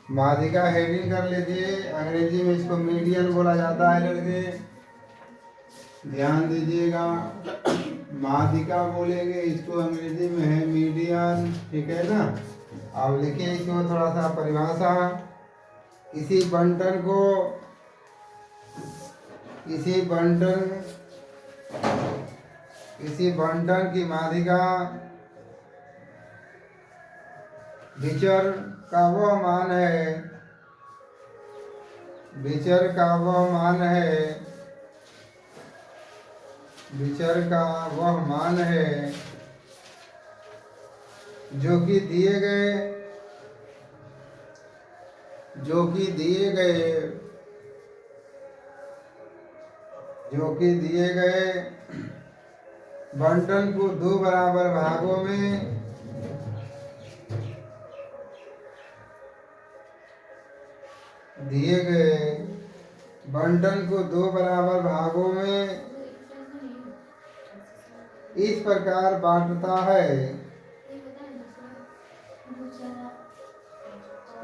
माध्यिका हेडिंग कर लीजिए। अंग्रेजी में इसको मीडियन बोला जाता है लड़के, ध्यान दीजिएगा। माध्यिका बोलेंगे इसको, अंग्रेजी में है मीडियन, ठीक है ना। अब लिखिए इसमें थोड़ा सा परिभाषा। किसी बंटन को, किसी बंटन की माध्यिका विचर का वह मान है, विचर का वह मान है, विचर का वह मान है जो कि दिए गए, जो कि दिए गए, जो कि दिए गए बंटन को दो बराबर भागों में दिए गए बंटन को दो बराबर भागों में इस प्रकार बांटता है,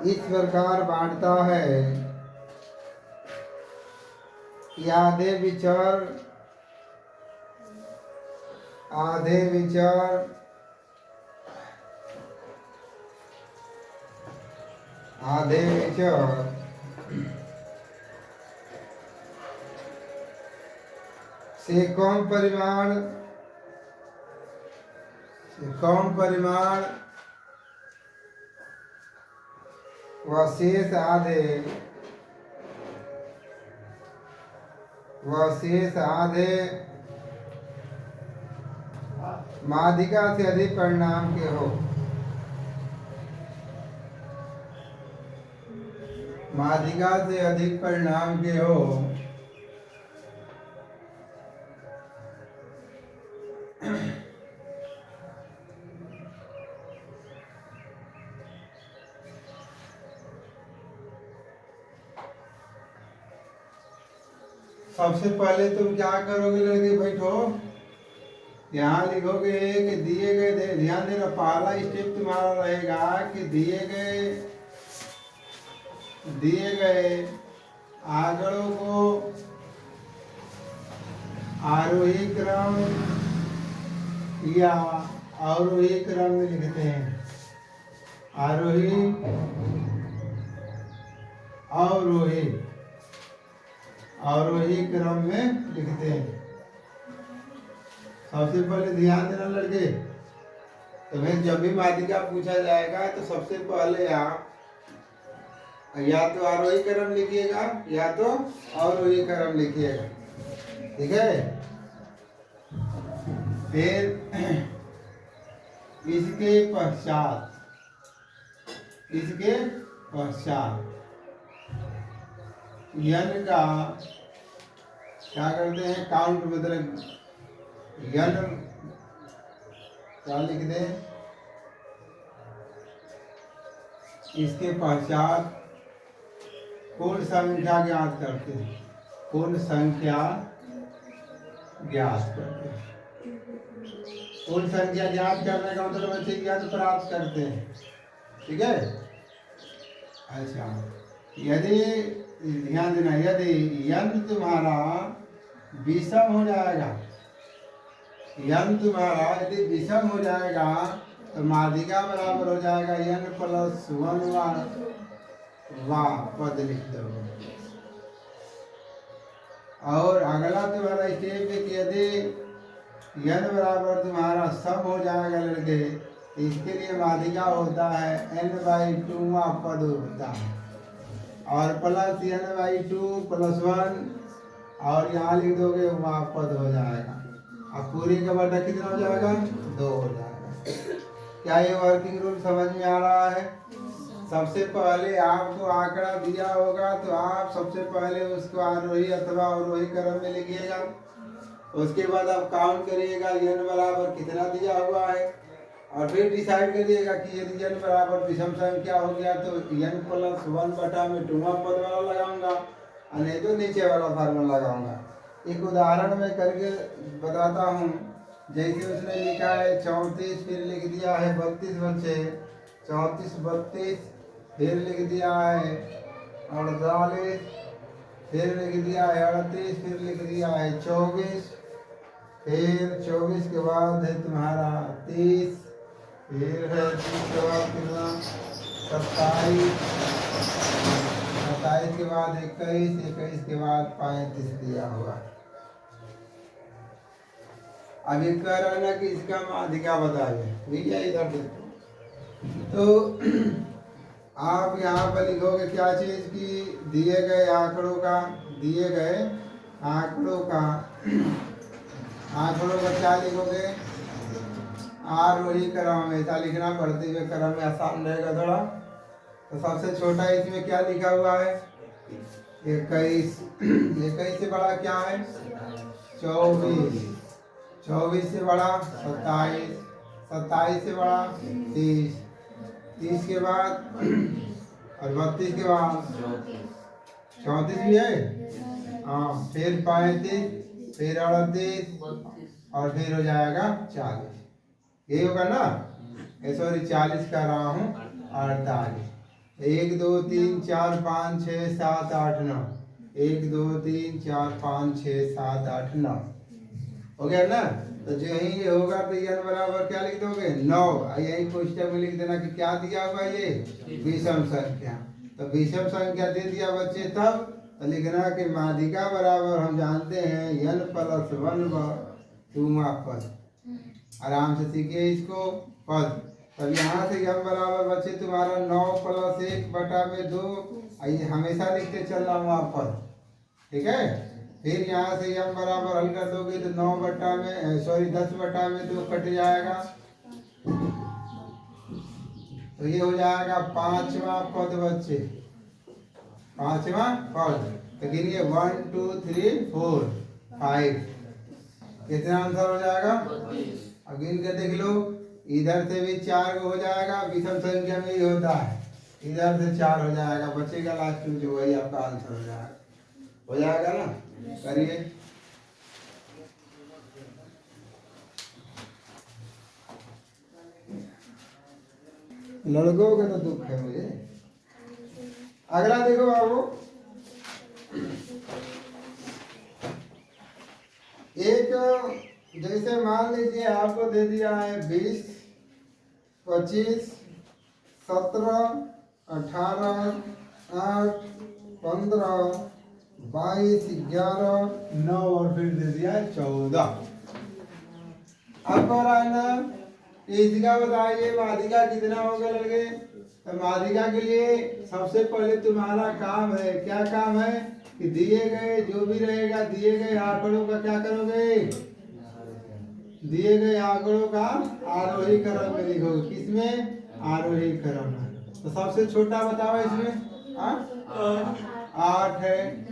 इस प्रकार बांटता है कि आधे विचर, आधे विचर, आधे विचर से कम परिमाण, से कम परिमाण व शेष आधे, व शेष आधे माध्यिका से अधिक परिणाम के हो, माध्यिका से अधिक परिणाम के हो। सबसे पहले तुम क्या करोगे लड़के, बैठो, यहाँ लिखोगे कि दिए गए, ध्यान देना, पहला स्टेप तुम्हारा रहेगा कि दिए गए आंकड़ों को आरोही क्रम या अवरोही क्रम में लिखते हैं, आरोही अवरोही, अवरोही क्रम में लिखते हैं। सबसे पहले ध्यान देना लड़के, तुम्हें जब भी माध्यिका पूछा जाएगा तो सबसे पहले आप या तो आरोही क्रम लिखिएगा या तो अवरोही क्रम लिखिएगा, ठीक है। फिर इसके पश्चात, इसके पश्चात यन का क्या करते हैं, काउंट, मतलब यन क्या लिख दें, इसके पश्चात पूर्ण संख्या ज्ञात करते हैं, पूर्ण संख्या ज्ञात करते हैं। पूर्ण संख्या ज्ञात करने का मतलब बच्चे यन प्राप्त करते हैं, ठीक है। अच्छा, यदि ध्यान देना, यदि यन तुम्हारा विषम हो जाएगा, यन तुम्हारा यदि विषम हो जाएगा तो माध्यिका बराबर हो जाएगा यन प्लस 1 वाह पद लिख दो। और अगला तुम्हारा स्टेप है कि यदि यन बराबर तुम्हारा सम हो जाएगा लड़के, इसके लिए माध्यिका होता है n/2 पद होता है, और प्लस n/2 + 1, और यहाँ लिख दोगे वहाँ पद हो जाएगा। अब पूरी का बटा कितना हो जाएगा, 2 हो जाएगा। क्या ये वर्किंग रूल समझ में आ रहा है? सबसे पहले आपको आंकड़ा दिया होगा तो आप सबसे पहले उसको आरोही अथवा अवरोही क्रम में लिखिएगा। उसके बाद आप काउंट करिएगा n बराबर कितना दिया हुआ है, और फिर डिसाइड करिएगा कि यदि n बराबर विषम संख्या हो गया तो n + 1/2 पद वाला लगाऊंगा, और नहीं तो नीचे वाला फार्मूला लगाऊंगा। एक उदाहरण में करके बताता हूँ। जैसे उसने लिखा है 34, फिर लिख दिया है 32 बच्चे, 34 32 फिर लिख दिया है 48, फिर लिख दिया है 38, फिर लिख दिया है 24, फिर 24 के बाद है तुम्हारा 30, फिर है 30 के बाद कितना 27, 27 के बाद 21, 21 के बाद 35 दिया हुआ। अब ये कह रहा है ना कि इसका माध्यिका बताइए, ठीक है। इधर देखो तो आप यहाँ पर लिखोगे क्या चीज की दिए गए आंकड़ों का क्या लिखोगे आरोही क्रम में। ऐसा लिखना बढ़ते हुए क्रम में आसान रहेगा थोड़ा। तो सबसे छोटा इसमें क्या लिखा हुआ है 21, 21 से बड़ा क्या है 24, 24 से बड़ा 27, 27 से बड़ा 30, 30 के बाद और 32 के बाद 34 भी है, हाँ। फिर 35, फिर 38 और फिर हो जाएगा 40। यही होगा ना, सॉरी 40 कर रहा हूँ 48। 1 2 3 4 5 6 7 8 9, 1 2 3 4 5 6 7 8 9 हो गया ना। तो जो यही होगा तो n बराबर क्या लिख दोगे 9। यही पुस्तक में लिख देना कि क्या दिया हुआ ये विषम संख्या। तो विषम संख्या दे दिया बच्चे तब तो लिखना कि माध्यिका बराबर हम जानते हैं n + 1 2वां पद। आराम से सीखिए इसको पद। तब यहाँ से m बराबर बच्चे तुम्हारा 9 + 1/2। हमेशा लिखते चल रहा हूँ आप पद, ठीक है। फिर यहाँ से m बराबर हल कर दोगे तो 10/2 कट जाएगा। तो ये हो जाएगा 5वां पद बच्चे, 5वां पद। तो गिनिए 1 2 3 4 5, कितना आंसर हो जाएगा। अब गिन के देख लो, इधर से भी 4 हो जाएगा, विषम संख्या में ही होता है। इधर से 4 हो जाएगा, बचेगा लास्ट में जो वही आपका आंसर हो जाएगा ना। करिए लड़कों का तो दुख है मुझे। अगला देखो बाबू, एक जैसे मान लीजिए आपको दे दिया है 20 25 17 18 8 15 22 11 9 और फिर दे दिया है 14। अब कह रहा है ना इसका बताइए माध्यिका कितना होगा लड़के। तो माध्यिका के लिए सबसे पहले तुम्हारा काम है, क्या काम है कि दिए गए जो भी रहेगा दिए गए आंकड़ों का क्या करोगे, दिए गए आंकड़ों का आरोही क्रम में लिखोगे। किसमें आरोही क्रम में। तो सबसे छोटा बताओ इसमें 8 है,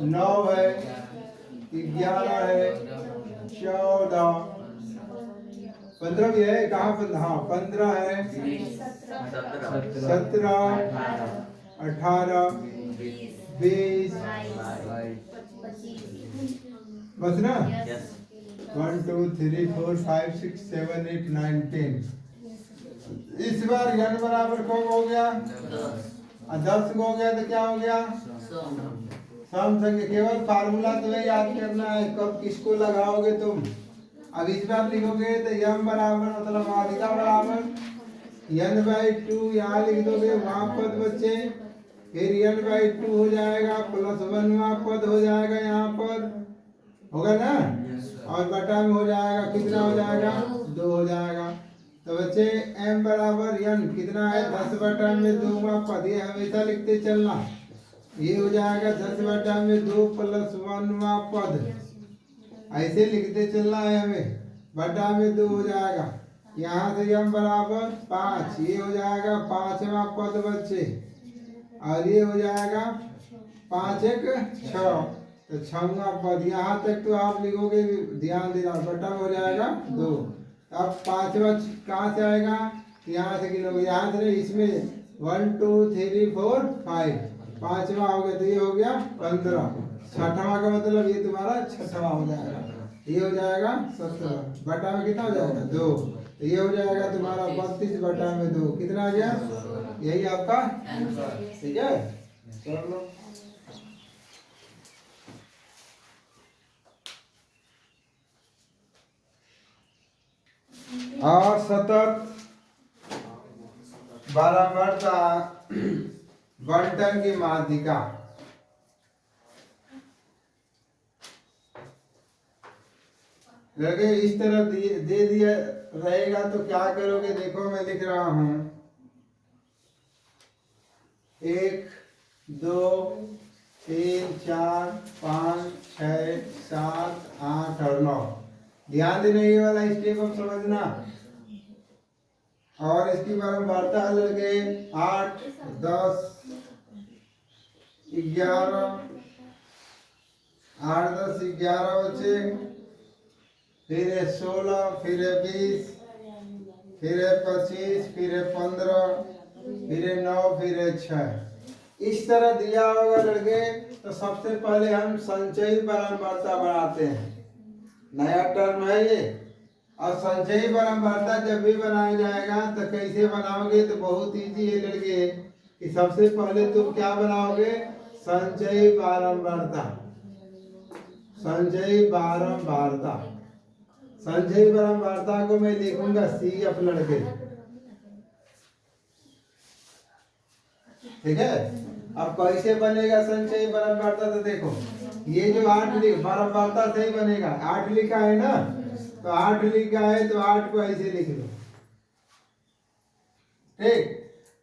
9 है, 11 है, 14 15 भी है, कहाँ 15, हाँ 15 है, 17 18 20 बस ना। 1 2 3 4 5 6 7 8 9 10। इस बार n बराबर कब हो गया 10 हो गया। तो क्या हो गया सम संख्या। केवल फार्मूला तुम्हें याद करना है, कब किसको लगाओगे तुम। अब इस बार लिखोगे तो m बराबर मतलब माध्यिका बराबर n/2 यहाँ लिख दोगे वहां पद बच्चे। फिर n/2 हो जाएगा +1वां पद हो जाएगा यहाँ पर, होगा ना। और बटा में हो जाएगा कितना हो जाएगा 2 हो जाएगा। तो बच्चे m बराबर n कितना है 10/2वां पद। ये हमेशा लिखते चलना, ये हो जाएगा 10/2 +1वां पद। ऐसे लिखते चलना है हमें, बटा में 2 हो जाएगा। यहाँ से m बराबर 5, ये हो जाएगा 5वां पद बच्चे। और ये हो जाएगा 5 1 6, तो 6वां पद। यहाँ तक तो आप लिखोगे, ध्यान देना, बटा में हो जाएगा 2। अब 5वां कहाँ से आएगा, यहाँ से गिनोगे, यहाँ से इसमें 1 2 3 4 5, 5वां हो गया तो ये हो गया 15। 6वां का मतलब ये तुम्हारा 6वां हो जाएगा, ये हो जाएगा 17। बटा में कितना हो जाएगा 2। तो ये हो जाएगा तुम्हारा 32/2। कितना आ गया? यही आपका ठीक है। चलो और सतत बारंबारता बंटन की माध्यिका। लगे इस तरफ दे दिया रहेगा तो क्या करोगे? देखो मैं लिख रहा हूं 1 2 3 4 5 6 7 8 और 9। ध्यान देना ये वाला स्टेप अब समझना। और इसकी बारंबारता लगे 8 10 11 8 10 11 बचे, फिर है 16, फिर है 20, फिर है 25, फिर है 15, फिर है 9, फिर है 6। इस तरह दिया होगा लड़के तो सबसे पहले हम संचयी बारंबारता बनाते हैं। नया टर्म है ये। और संचयी बारंबारता जब भी बनाया जाएगा तो कैसे बनाओगे? तो बहुत इजी है लड़के कि सबसे पहले तुम क्या बनाओगे? संचयी बारंबारता। संचयी बारंबारता, संचयी बारंबारता को मैं लिखूंगा CF लड़के। ठीक है। अब कैसे बनेगा संचयी बारंबारता? तो देखो ये जो 8 बारंबारता सही बनेगा। 8 लिखा है ना, तो 8 लिखा है तो 8 को ऐसे लिख लो। ठीक।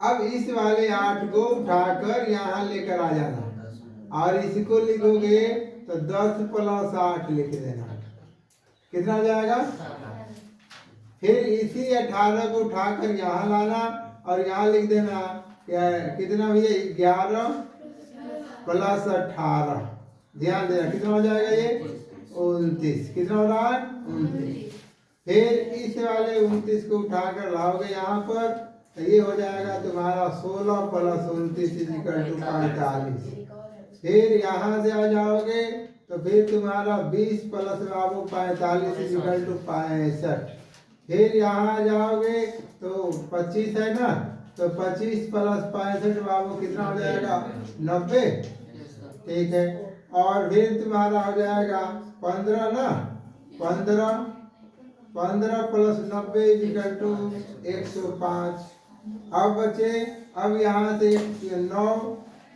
अब इस वाले 8 को उठाकर यहाँ लेकर आ जाना और इसको लिखोगे तो 10 + 8 लिख देना। कितना हो जाएगा? फिर इसी 18 को उठाकर यहाँ लाना और यहाँ लिख देना कितना भैया? 11 + 18। ध्यान देना कितना हो जाएगा? ये 29। कितना हो रहा है? 29। फिर इस वाले 29 को उठाकर लाओगे यहाँ पर तो ये हो जाएगा तुम्हारा 16 + 29 = 45। फिर यहाँ से आ जाओगे तो फिर तुम्हारा 20 + 45 = 65। फिर यहाँ आ जाओगे तो 25 है ना, तो 25 + 65 बाबू कितना हो जाएगा? 90। ठीक है। और फिर तुम्हारा हो जाएगा 15 ना, 15 + 90 = 105। अब बचे, अब यहाँ से 9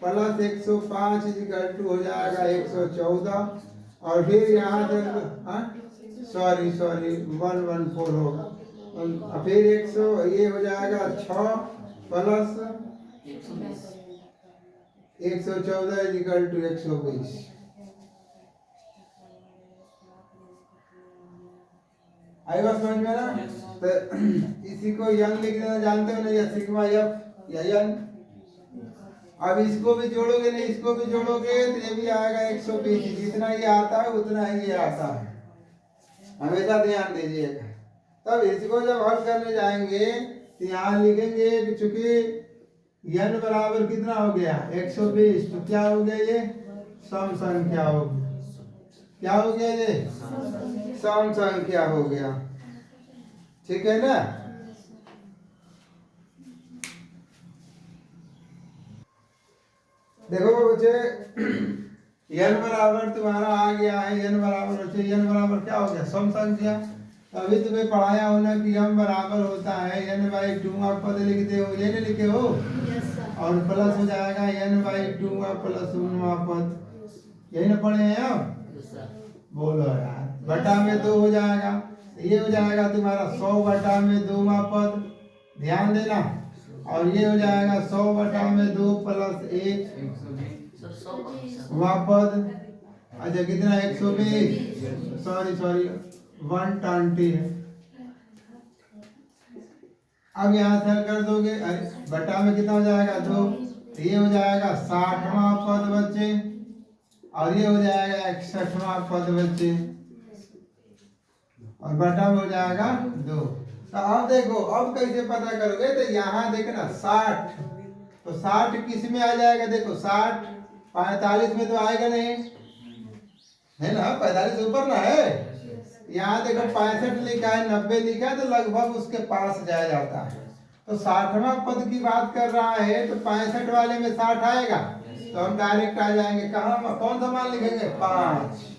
+ 105 = हो जाएगा 114। और फिर यहाँ से सॉरी 114 होगा। फिर 100 ये हो जाएगा 6 + 114 = 120। आई बात समझ में ना? तो इसी को यन लिख देना, जानते हो ना, या सिग्मा F या यन। अब इसको भी जोड़ोगे ना, इसको भी जोड़ोगे तो ये भी आएगा 120। जितना ये आता है उतना ही ये आता है, हमेशा ध्यान दीजिएगा। तब इसको जब हल करने जाएंगे तो यहाँ लिखेंगे कि चूंकि n बराबर कितना हो गया? 120, तो क्या हो गया? ये सम संख्या हो गया। क्या हो गया? ये सम संख्या हो गया। ठीक है ना? देखो बच्चे n बराबर तुम्हारा आ गया है। n बराबर बच्चे n बराबर क्या हो गया? सम संख्या। अभी तुम्हें पढ़ाया होना कि m बराबर होता है n/2। आप पद लिखते हो, ये नहीं लिखे हो? और प्लस हो जाएगा n/2 + 1 पद। यही ना पढ़े हैं आप? बोलो यार। बटा में 2 हो जाएगा, ये हो जाएगा तुम्हारा 100/2 पद। ध्यान देना। और ये हो जाएगा 100/2 + 1 पद। अच्छा कितना? 120, सॉरी 120 है। अब यहाँ से हल कर दोगे, अरे बटा में कितना हो जाएगा? 2। ये हो जाएगा 60वां पद बच्चे, और ये हो जाएगा 61वां पद बच्चे, और बटा में हो जाएगा 2। तो अब देखो, अब कैसे पता करोगे? तो यहाँ देखना 60, तो 60 किस में आ जाएगा? देखो 60 45 में तो आएगा नहीं, है ना? 45 ऊपर ना है, यहाँ देखो 65 लिखा है, 90 लिखा है, तो लगभग उसके पास जाया जाता है। तो 60वां पद की बात कर रहा है, तो 65 वाले में 60 आएगा, तो हम डायरेक्ट आ जाएंगे कहाँ, कौन सा मान लिखेंगे 5।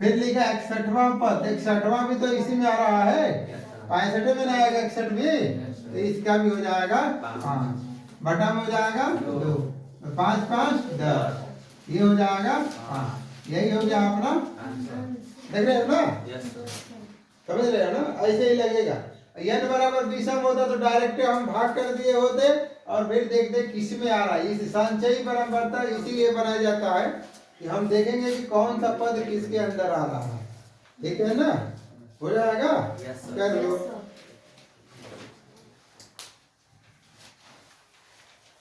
फिर लिखा 61वां पद, 61वां भी तो इसी में आ रहा है, 65 में नहीं आएगा 61 भी, तो इसका भी हो जाएगा 5, बटा में हो जाएगा 2, 5 5 10, ये हो जाएगा 5। यही हो गया अपना, देख रहे हो ना, समझ रहे हो ना, ऐसे ही लगेगा। n बराबर विषम होता तो डायरेक्ट हम भाग कर दिए होते, और फिर देखते किस में आ रहा है। इस संचयी परम्परता इसीलिए बनाया जाता है कि हम देखेंगे कि कौन सा पद किसके अंदर आ रहा है। ठीक है ना, हो जाएगा, कर लो।